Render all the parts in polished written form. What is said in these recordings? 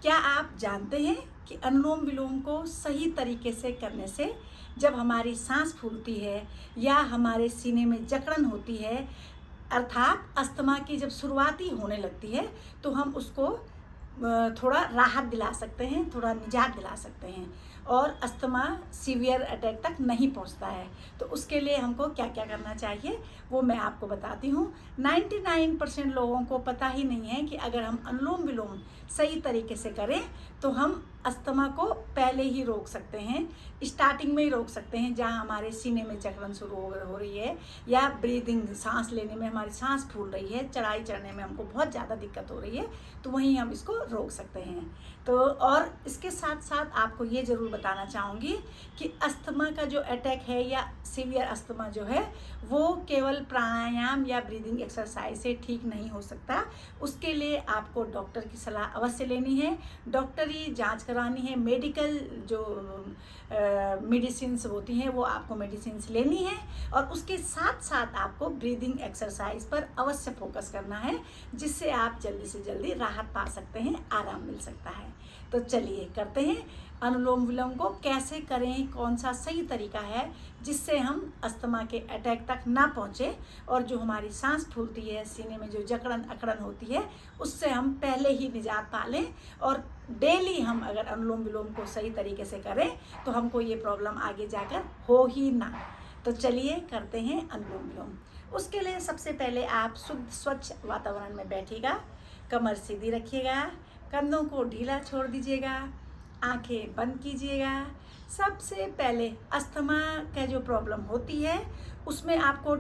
क्या आप जानते हैं कि अनुलोम विलोम को सही तरीके से करने से जब हमारी सांस फूलती है या हमारे सीने में जकड़न होती है, अर्थात अस्थमा की जब शुरुआती होने लगती है, तो हम उसको थोड़ा राहत दिला सकते हैं, थोड़ा निजात दिला सकते हैं और अस्थमा सीवियर अटैक तक नहीं पहुंचता है। तो उसके लिए हमको क्या क्या करना चाहिए वो मैं आपको बताती हूँ। 99% लोगों को पता ही नहीं है कि अगर हम अनुलोम विलोम सही तरीके से करें तो हम अस्थमा को पहले ही रोक सकते हैं, स्टार्टिंग में ही रोक सकते हैं, जहाँ हमारे सीने में जकड़न शुरू हो रही है या ब्रीदिंग सांस लेने में हमारी सांस फूल रही है, चढ़ाई चढ़ने में हमको बहुत ज़्यादा दिक्कत हो रही है, तो वहीं हम इसको रोक सकते हैं। तो और इसके साथ साथ आपको ये ज़रूर बताना चाहूँगी कि अस्थमा का जो अटैक है या सीवियर अस्थमा जो है वो केवल प्राणायाम या ब्रीदिंग एक्सरसाइज से ठीक नहीं हो सकता। उसके लिए आपको डॉक्टर की सलाह अवश्य लेनी है, डॉक्टरी जांच करानी है, मेडिकल जो मेडिसिन्स होती हैं वो आपको मेडिसिन्स लेनी है और उसके साथ साथ आपको ब्रीदिंग एक्सरसाइज पर अवश्य फोकस करना है, जिससे आप जल्दी से जल्दी राहत पा सकते हैं, आराम मिल सकता है। तो चलिए करते हैं अनुलोम विलोम को कैसे करें, कौन सा सही तरीका है जिससे हम अस्थमा के अटैक तक ना पहुँचे और जो हमारी सांस फूलती है, सीने में जो जकड़न अकड़न होती है, उससे हम पहले ही निजात पा लें। और डेली हम अगर अनुलोम विलोम को सही तरीके से करें तो हमको ये प्रॉब्लम आगे जाकर हो ही ना। तो चलिए करते हैं अनुलोम विलोम। उसके लिए सबसे पहले आप शुद्ध स्वच्छ वातावरण में बैठिएगा, कमर सीधी रखिएगा, कंधों को ढीला छोड़ दीजिएगा, आंखें बंद कीजिएगा। सबसे पहले अस्थमा का जो प्रॉब्लम होती है उसमें आपको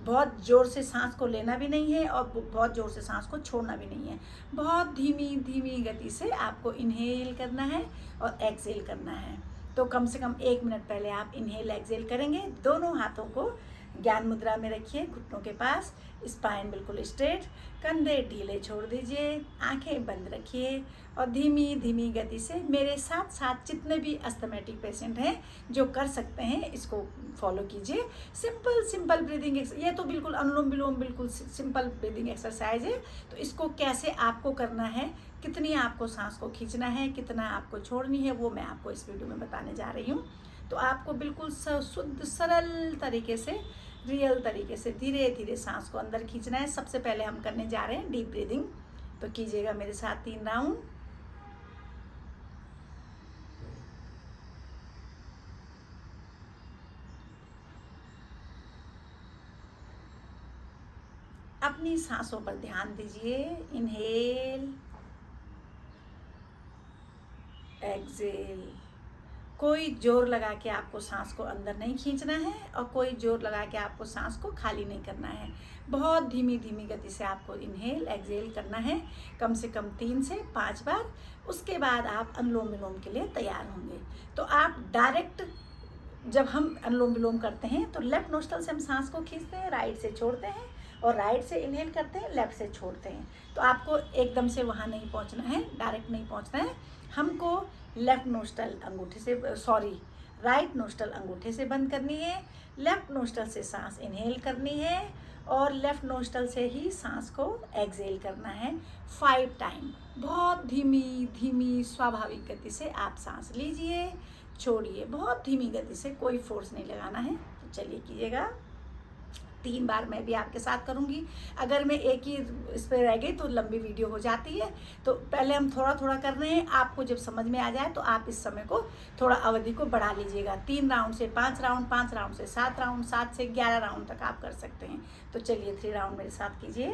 बहुत ज़ोर से सांस को लेना भी नहीं है और बहुत ज़ोर से सांस को छोड़ना भी नहीं है। बहुत धीमी धीमी गति से आपको इनहेल करना है और एक्सहेल करना है। तो कम से कम 1 मिनट पहले आप इनहेल एक्सहेल करेंगे। दोनों हाथों को ज्ञान मुद्रा में रखिए, घुटनों के पास, स्पाइन बिल्कुल स्ट्रेट, कंधे ढीले छोड़ दीजिए, आंखें बंद रखिए और धीमी धीमी गति से मेरे साथ साथ जितने भी अस्थमेटिक पेशेंट हैं जो कर सकते हैं इसको फॉलो कीजिए। सिंपल सिंपल ब्रीदिंग, ये तो बिल्कुल अनुलोम विलोम बिल्कुल सिंपल ब्रीदिंग एक्सरसाइज है। तो इसको कैसे आपको करना है, कितनी आपको सांस को खींचना है, कितना आपको छोड़नी है, वो मैं आपको इस वीडियो में बताने जा रही हूँ। तो आपको बिल्कुल शुद्ध सरल तरीके से, रियल तरीके से धीरे धीरे सांस को अंदर खींचना है। सबसे पहले हम करने जा रहे हैं डीप ब्रीदिंग। तो कीजिएगा मेरे साथ 3 राउंड। अपनी सांसों पर ध्यान दीजिए। Inhale, exhale. कोई जोर लगा के आपको सांस को अंदर नहीं खींचना है और कोई जोर लगा के आपको सांस को खाली नहीं करना है। बहुत धीमी धीमी गति से आपको इनहेल एक्सहेल करना है, कम से कम 3 से 5 बार। उसके बाद आप अनुलोम विलोम के लिए तैयार होंगे। तो आप डायरेक्ट जब हम अनुलोम विलोम करते हैं तो लेफ्ट नोस्ट्रल से हम सांस को खींचते हैं, राइट से छोड़ते हैं, और राइट से इनहेल करते हैं, लेफ्ट से छोड़ते हैं। तो आपको एकदम से वहाँ नहीं पहुँचना है, डायरेक्ट नहीं पहुँचना है। हमको लेफ्ट नोस्ट्रल अंगूठे से, राइट नोस्ट्रल अंगूठे से बंद करनी है, लेफ्ट नोस्ट्रल से सांस इनहेल करनी है और लेफ्ट नोस्ट्रल से ही सांस को एक्सहेल करना है 5 टाइम। बहुत धीमी धीमी स्वाभाविक गति से आप सांस लीजिए, छोड़िए, बहुत धीमी गति से, कोई फोर्स नहीं लगाना है। तो चलिए कीजिएगा। 3 बार मैं भी आपके साथ करूँगी। अगर मैं एक ही इस पर रह गई तो लंबी वीडियो हो जाती है। तो पहले हम थोड़ा थोड़ा कर रहे हैं, आपको जब समझ में आ जाए तो आप इस समय को थोड़ा अवधि को बढ़ा लीजिएगा। 3 राउंड से 5 राउंड, 5 राउंड से 7 राउंड, 7 से 11 राउंड तक आप कर सकते हैं। तो चलिए 3 राउंड मेरे साथ कीजिए।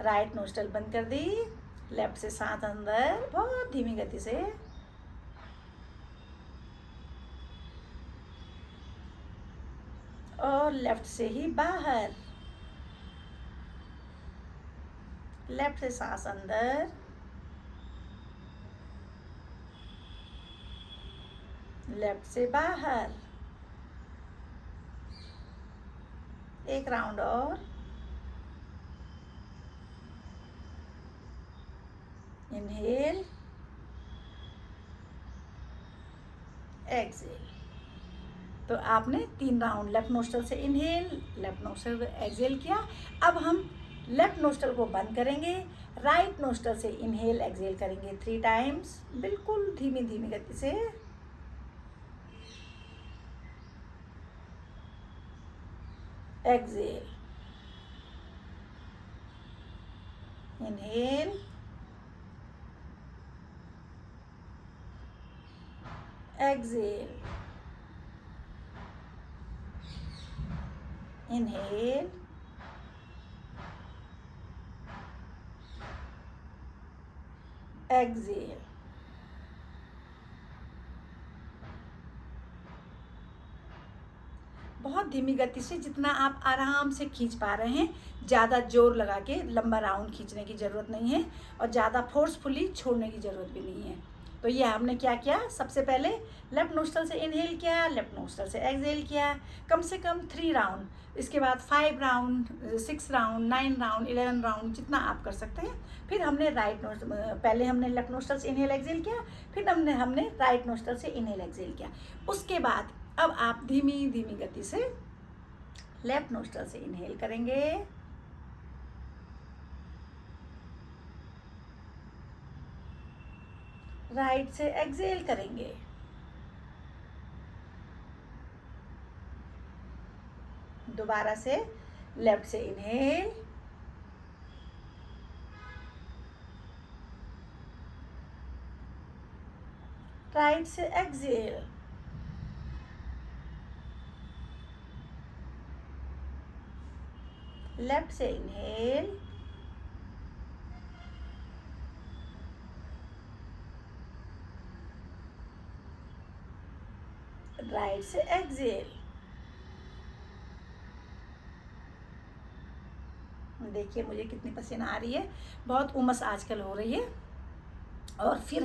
राइट नोस्ट्रल बंद कर दी, लेफ्ट से सांस अंदर बहुत धीमी गति से, और लेफ्ट से ही बाहर, लेफ्ट से सांस अंदर, लेफ्ट से बाहर। 1 राउंड और, इनहेल, एक्सहेल। तो आपने 3 राउंड लेफ्ट नोस्ट्रल से इनहेल, लेफ्ट नोस्ट्रल एक्सहेल किया। अब हम लेफ्ट नोस्टल को बंद करेंगे, राइट नोस्टल से इनहेल एक्सहेल करेंगे 3 टाइम्स, बिल्कुल धीमी धीमी गति से। Exhale, inhale, exhale, inhale, exhale. बहुत धीमी गति से, जितना आप आराम से खींच पा रहे हैं, ज़्यादा जोर लगा के लंबा राउंड खींचने की ज़रूरत नहीं है और ज़्यादा फोर्सफुली छोड़ने की ज़रूरत भी नहीं है। तो ये हमने क्या किया, सबसे पहले लेफ्ट नोस्टल से इनहेल किया, लेफ्ट नोस्टल से एक्सहेल किया, कम से कम 3 राउंड, इसके बाद 5 राउंड, 6 राउंड, 9 राउंड, 11 राउंड, जितना आप कर सकते हैं। फिर हमने पहले हमने लेफ्ट नोस्टल से इनहेल एक्सहेल किया, फिर हमने राइट नोस्टल से इनहेल एक्सहेल किया। उसके बाद अब आप धीमी धीमी गति से लेफ्ट नोस्टल से इनहेल करेंगे, राइट से एक्सहेल करेंगे, दोबारा से लेफ्ट से इनहेल, राइट से एक्सहेल, लेफ्ट से इनहेल, राइट से एक्सहेल। देखिए मुझे कितनी पसीना आ रही है, बहुत उमस आजकल हो रही है। और फिर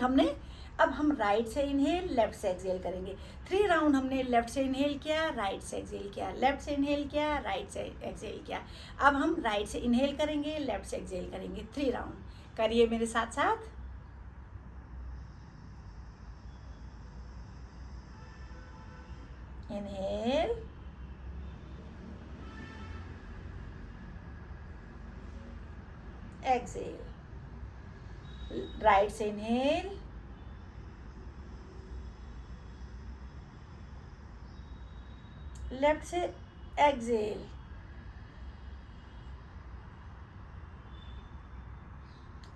अब हम राइट से इनहेल, लेफ्ट से एक्सहेल करेंगे। 3 राउंड हमने लेफ्ट से इनहेल किया, राइट से एक्सहेल किया, लेफ्ट से इनहेल किया, राइट से एक्सहेल किया। अब हम राइट से इनहेल करेंगे, लेफ्ट से एक्सहेल करेंगे 3 राउंड। करिए मेरे साथ साथ। इनहेल, एक्सहेल, राइट से इनहेल, लेफ्ट से एक्सहेल,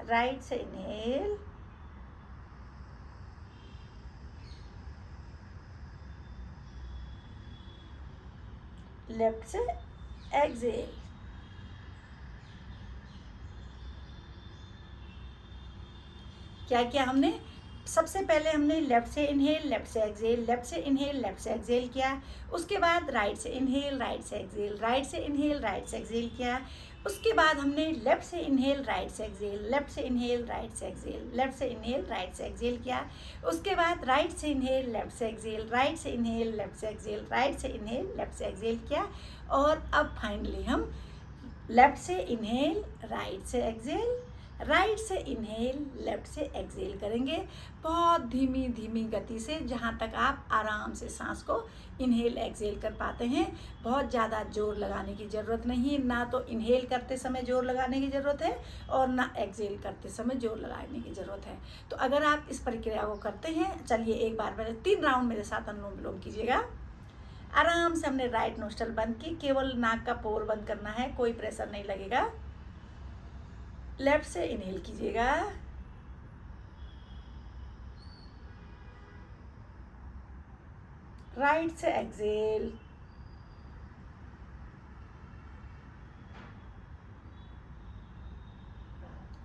राइट से इनहेल, लेफ्ट से एक्सहेल। क्या किया हमने, सबसे पहले हमने लेफ्ट से इनहेल, लेफ्ट से एक्सहेल, लेफ्ट से इनहेल, लेफ्ट से एक्सहेल किया। उसके बाद राइट से इनहेल, राइट से एक्सहेल, राइट से इनहेल, राइट से एक्सहेल किया। उसके बाद हमने लेफ्ट से इनहेल, राइट से एक्सहेल, लेफ्ट से इनहेल, राइट से एक्सहेल, लेफ्ट से इनहेल, राइट से एक्सहेल किया। उसके बाद राइट से इनहेल, लेफ्ट से एक्सहेल, राइट से इनहेल, लेफ्ट से एक्सहेल, राइट से इनहेल, लेफ्ट से एक्सहेल किया। और अब फाइनली हम लेफ्ट से इनहेल, राइट से एक्सहेल, राइट से इनहेल, लेफ्ट से एक्सहेल करेंगे, बहुत धीमी धीमी गति से, जहाँ तक आप आराम से सांस को इनहेल एक्सहेल कर पाते हैं। बहुत ज़्यादा जोर लगाने की ज़रूरत नहीं है, ना तो इनहेल करते समय जोर लगाने की ज़रूरत है और ना एक्सहेल करते समय जोर लगाने की ज़रूरत है। तो अगर आप इस प्रक्रिया को करते हैं, चलिए एक बार पहले 3 राउंड मेरे साथ अनुलोम विलोम कीजिएगा। आराम से हमने राइट नोस्ट्रल बंद की, केवल नाक का पोर बंद करना है, कोई प्रेशर नहीं लगेगा। लेफ्ट से इनहेल कीजिएगा, राइट से एक्सहेल,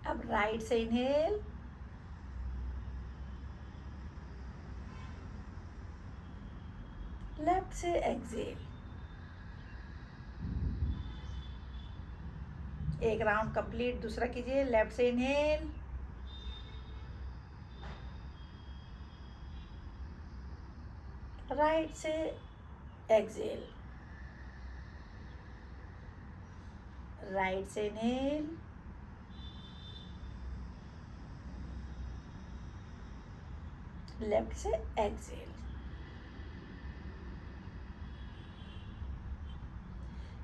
अब राइट से इनहेल, लेफ्ट से एक्सहेल। एक राउंड कंप्लीट, दूसरा कीजिए। लेफ्ट से इनहेल, राइट से एक्सहेल, राइट से इनहेल, लेफ्ट से एक्सहेल।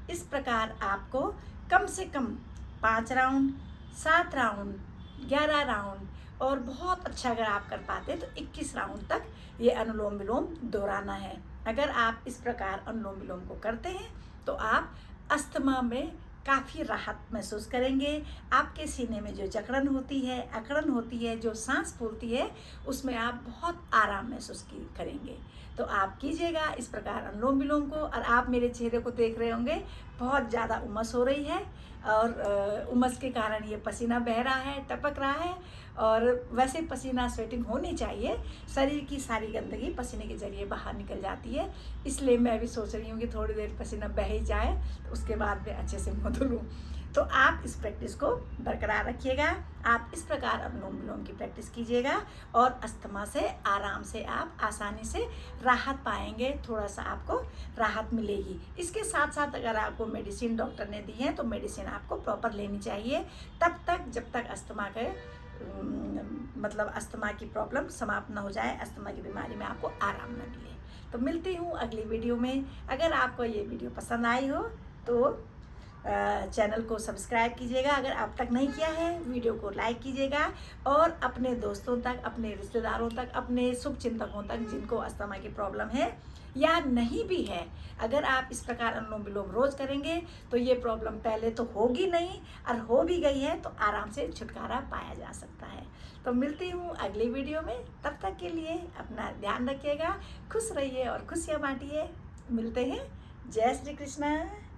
इस प्रकार आपको कम से कम 5 राउंड, 7 राउंड, 11 राउंड, और बहुत अच्छा अगर आप कर पाते हैं तो 21 राउंड तक ये अनुलोम विलोम दोहराना है। अगर आप इस प्रकार अनुलोम विलोम को करते हैं तो आप अस्थमा में काफ़ी राहत महसूस करेंगे। आपके सीने में जो जकड़न होती है, अकड़न होती है, जो सांस फूलती है, उसमें आप बहुत आराम महसूस करेंगे। तो आप कीजिएगा इस प्रकार अनुलोम विलोम को। और आप मेरे चेहरे को देख रहे होंगे, बहुत ज़्यादा उमस हो रही है और उमस के कारण ये पसीना बह रहा है, टपक रहा है। और वैसे पसीना स्वेटिंग होनी चाहिए, शरीर की सारी गंदगी पसीने के जरिए बाहर निकल जाती है। इसलिए मैं भी सोच रही हूँ कि थोड़ी देर पसीना बह ही जाए तो उसके बाद मैं अच्छे से मुँह धो लूँ। तो आप इस प्रैक्टिस को बरकरार रखिएगा। आप इस प्रकार अनुलोम विलोम की प्रैक्टिस कीजिएगा और अस्थमा से आराम से आप आसानी से राहत पाएंगे, थोड़ा सा आपको राहत मिलेगी। इसके साथ साथ अगर आपको मेडिसिन डॉक्टर ने दी है तो मेडिसिन आपको प्रॉपर लेनी चाहिए तब तक जब तक अस्थमा के मतलब अस्थमा की प्रॉब्लम समाप्त ना हो जाए, अस्थमा की बीमारी में आपको आराम ना मिले। तो मिलती हूँ अगली वीडियो में। अगर आपको ये वीडियो पसंद आई हो तो चैनल को सब्सक्राइब कीजिएगा, अगर आप तक नहीं किया है वीडियो को लाइक कीजिएगा और अपने दोस्तों तक, अपने रिश्तेदारों तक, अपने शुभचिंतकों तक जिनको अस्थमा की प्रॉब्लम है या नहीं भी है, अगर आप इस प्रकार अनुलोम विलोम रोज करेंगे तो ये प्रॉब्लम पहले तो होगी नहीं, और हो भी गई है तो आराम से छुटकारा पाया जा सकता है। तो मिलती हूँ अगली वीडियो में, तब तक के लिए अपना ध्यान रखिएगा, खुश रहिए और खुशियाँ बांटिए। मिलते हैं। जय श्री कृष्ण।